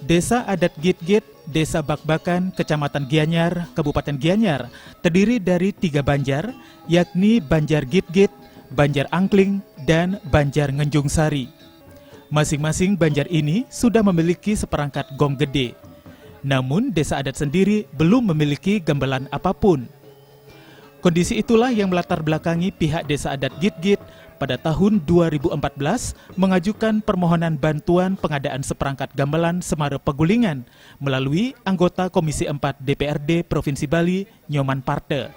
Desa Adat Git-Git, Desa Bakbakan, Kecamatan Gianyar, Kabupaten Gianyar, terdiri dari 3 banjar, yakni Banjar Git-Git, Banjar Angkling, dan Banjar Ngenjung Sari. Masing-masing banjar ini sudah memiliki seperangkat gong gede. Namun desa adat sendiri belum memiliki gamelan apapun. Kondisi itulah yang melatar belakangi pihak Desa Adat Git-Git pada tahun 2014 mengajukan permohonan bantuan pengadaan seperangkat gamelan Semara Pegulingan melalui anggota Komisi 4 DPRD Provinsi Bali, Nyoman Parte.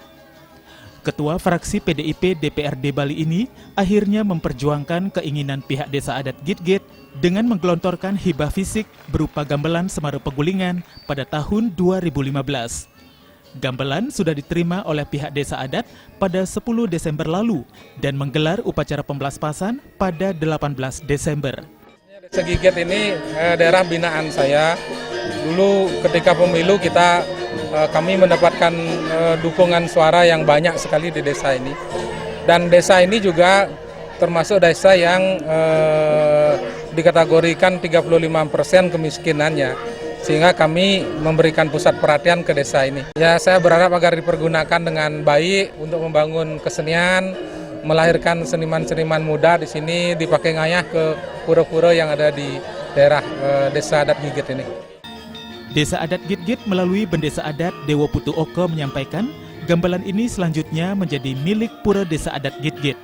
Ketua fraksi PDIP DPRD Bali ini akhirnya memperjuangkan keinginan pihak Desa Adat Git-Git dengan menggelontorkan hibah fisik berupa gamelan Semara Pegulingan pada tahun 2015. Gamelan sudah diterima oleh pihak Desa Adat pada 10 Desember lalu dan menggelar upacara pembelaspasan pada 18 Desember. Desa Git-Git ini daerah binaan saya. Dulu ketika pemilu kami mendapatkan dukungan suara yang banyak sekali di desa ini. Dan desa ini juga termasuk desa yang dikategorikan 35% kemiskinannya. Sehingga kami memberikan pusat perhatian ke desa ini. Ya, saya berharap agar dipergunakan dengan baik untuk membangun kesenian, melahirkan seniman-seniman muda di sini, dipakai ngayah ke pura-pura yang ada di daerah Desa Adat Git-Git ini. Desa Adat Git-Git melalui Bendesa Adat Dewa Putu Oko menyampaikan, gamelan ini selanjutnya menjadi milik Pura Desa Adat Git-Git.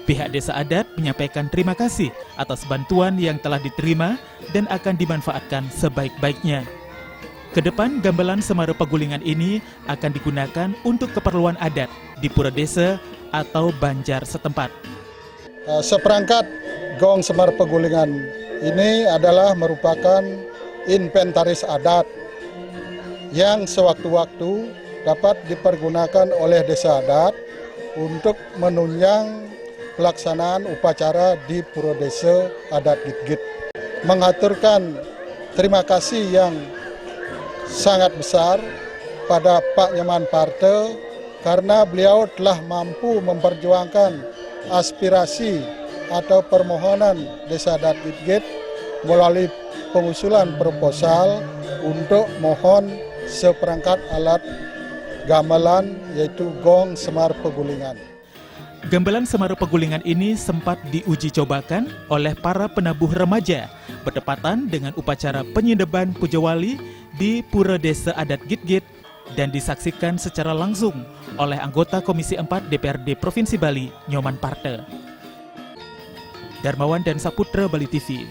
Pihak Desa Adat menyampaikan terima kasih atas bantuan yang telah diterima dan akan dimanfaatkan sebaik-baiknya. Kedepan gamelan Semara Pegulingan ini akan digunakan untuk keperluan adat di pura desa atau banjar setempat. Seperangkat gong Semara Pegulingan ini adalah merupakan inventaris adat yang sewaktu-waktu dapat dipergunakan oleh Desa Adat untuk menunjang pelaksanaan upacara di Pura Desa Adat Git-Git. Mengaturkan terima kasih yang sangat besar pada Pak Nyoman Parte karena beliau telah mampu memperjuangkan aspirasi atau permohonan Desa Adat Git-Git melalui pengusulan proposal untuk mohon seperangkat alat gamelan yaitu gong Semara Pegulingan. Gamelan Semara Pegulingan ini sempat diuji cobakan oleh para penabuh remaja bertepatan dengan upacara penyedeban Pujawali di Pura Desa Adat Git-Git dan disaksikan secara langsung oleh anggota Komisi 4 DPRD Provinsi Bali, Nyoman Parte. Darmawan dan Saputra, Bali TV.